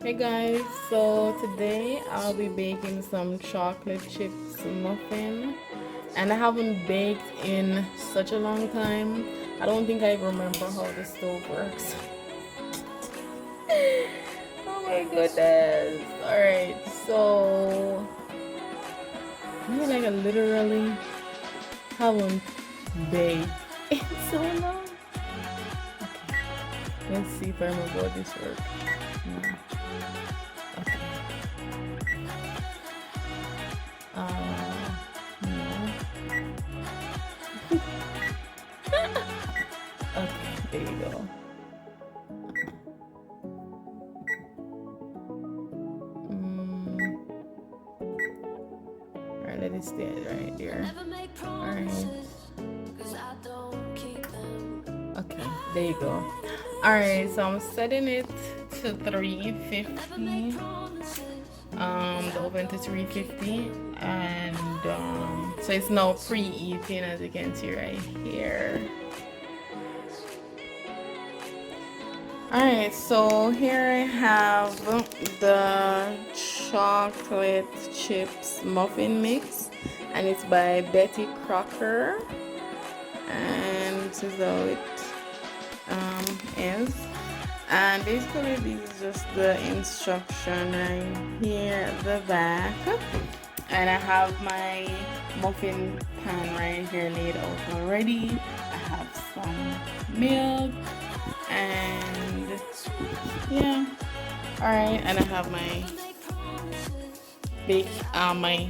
Hey guys, so today I'll be baking some chocolate chips muffin, and I haven't baked in such a long time. I don't think I remember how the stove works. Oh my goodness. Alright, so I feel like I literally haven't baked in so long. Okay, let's see if I remember how this works. No. Okay. No. Okay, there you go. Alright, let it stay right there. Alright. Okay, there you go. Alright, so I'm setting it to 350. The oven to 350, and so it's now preheating, as you can see right here. Alright, so here I have the chocolate chips muffin mix, and it's by Betty Crocker, and this is how it is. And basically this is just the instruction right here at the back, and I have my muffin pan right here laid out already. I have some milk, and yeah, all right, and I have my bake my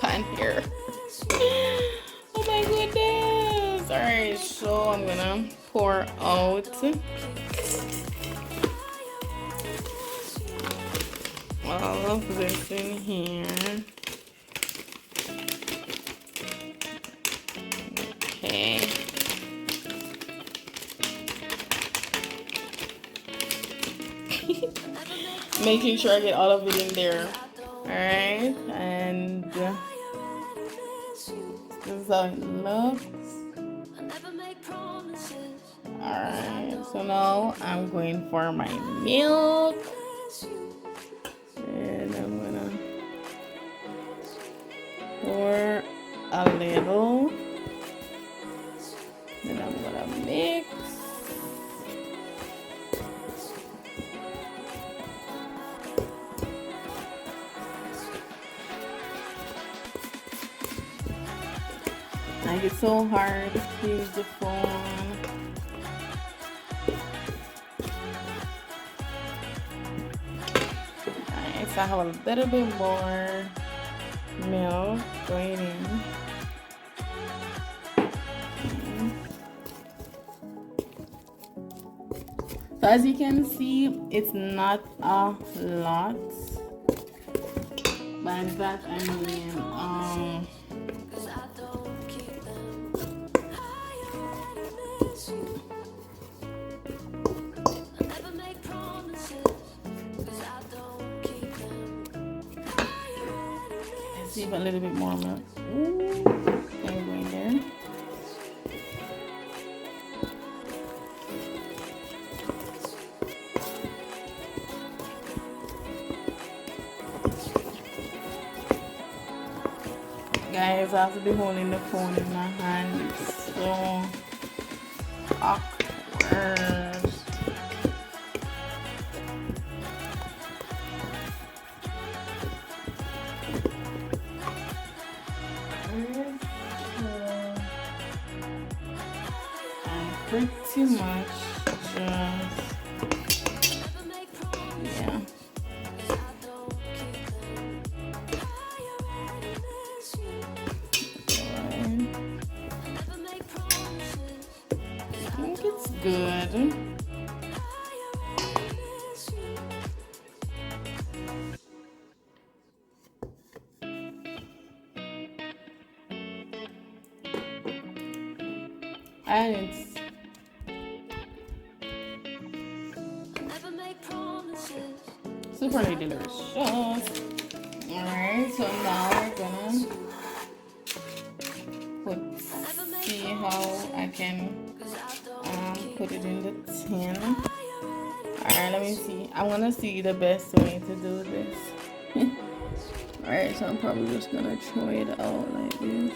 pan here. Oh my goodness. All right, so I'm gonna pour out all of this in here. Okay. Making sure I get all of it in there. Alright, and this is how it looks. Alright, so now I'm going for my milk, and I'm gonna pour a little, then I'm gonna mix. Like, it's so hard to use the phone. Alright, so I have a little bit more milk going in. So as you can see, it's not a lot. By that I mean see if a little bit more milk. Ooh, there we go in there. Guys, I have to be holding the phone in my hand. It's so awkward. Pretty much just, yeah. I think it's good. And it's super delicious. Alright, so now we're gonna see how I can put it in the tin. Alright, let me see. I want to see the best way to do this. Alright, so I'm probably just gonna throw it out like this.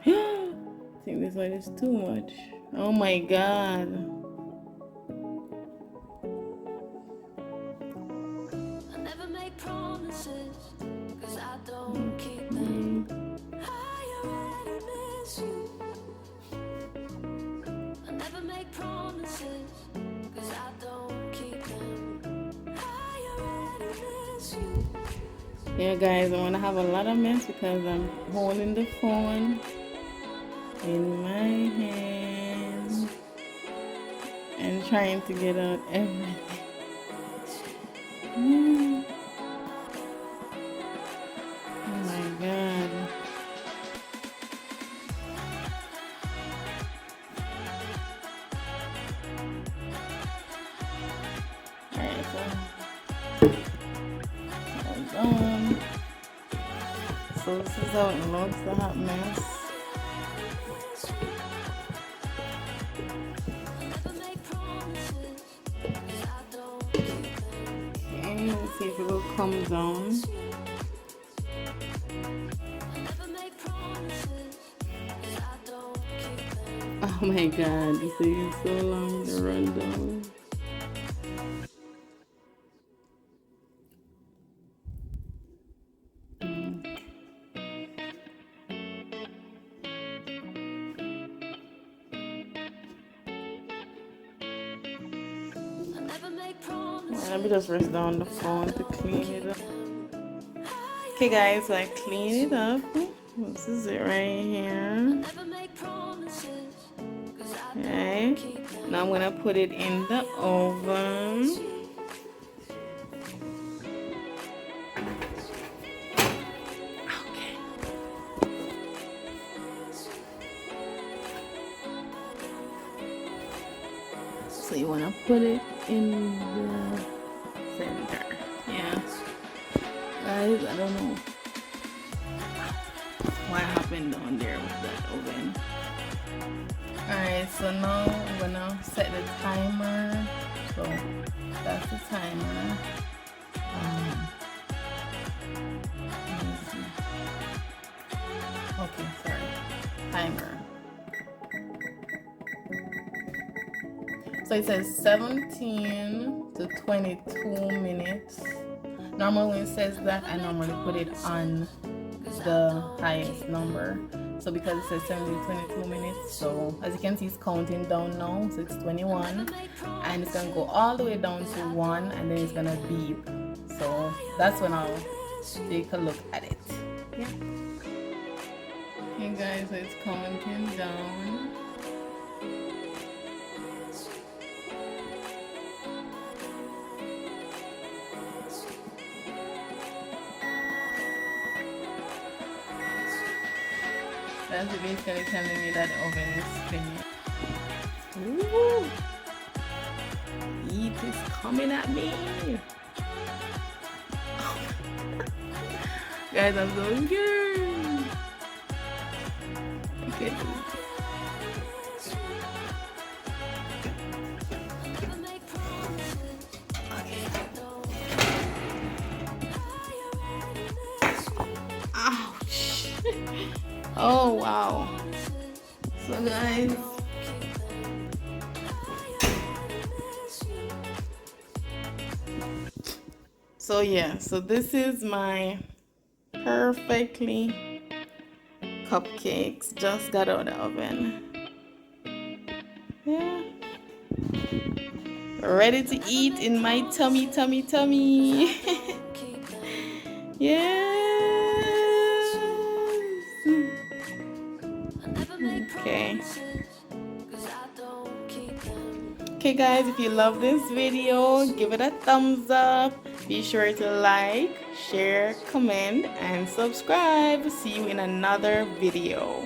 I think this light is too much. Oh my god. I never make promises, 'cause I don't keep them. I already miss you. I never make promises, 'cause I don't keep them. I already miss you. Yeah guys, I'm gonna have a lot of mess because I'm holding the phone in my hand and trying to get out everything. Oh my god. Alright, so hold on. So this is how it looks, the hot mess. Let's see if it will come down. Oh my god, this is so long to run down. Let me just rest down the phone to clean it up. Okay guys, so I clean it up. This is it right here. Okay. Now I'm gonna put it in the oven. Okay. So you wanna put it in the center. Yeah. Guys, I don't know what happened down there with that oven. Alright, so now I'm gonna set the timer. So that's the timer. Let me see. Okay, sorry. Timer. So it says 17 to 22 minutes. Normally when it says that, I normally put it on the highest number. So because it says 17 to 22 minutes, so as you can see it's counting down now, so it's 21. And it's gonna go all the way down to 1 and then it's gonna beep. So that's when I'll take a look at it. Yeah. Okay guys, so it's counting down. That's basically telling me that the oven is spinning. Ooh! Heat is coming at me! Guys, I'm so scared! Okay. Ouch! Oh wow. So guys, so yeah, so this is my perfectly cupcakes just got out of the oven. Yeah, ready to eat in my tummy. Yes. Okay. Okay guys, if you love this video, give it a thumbs up. Be sure to like, share, comment, and subscribe. See you in another video.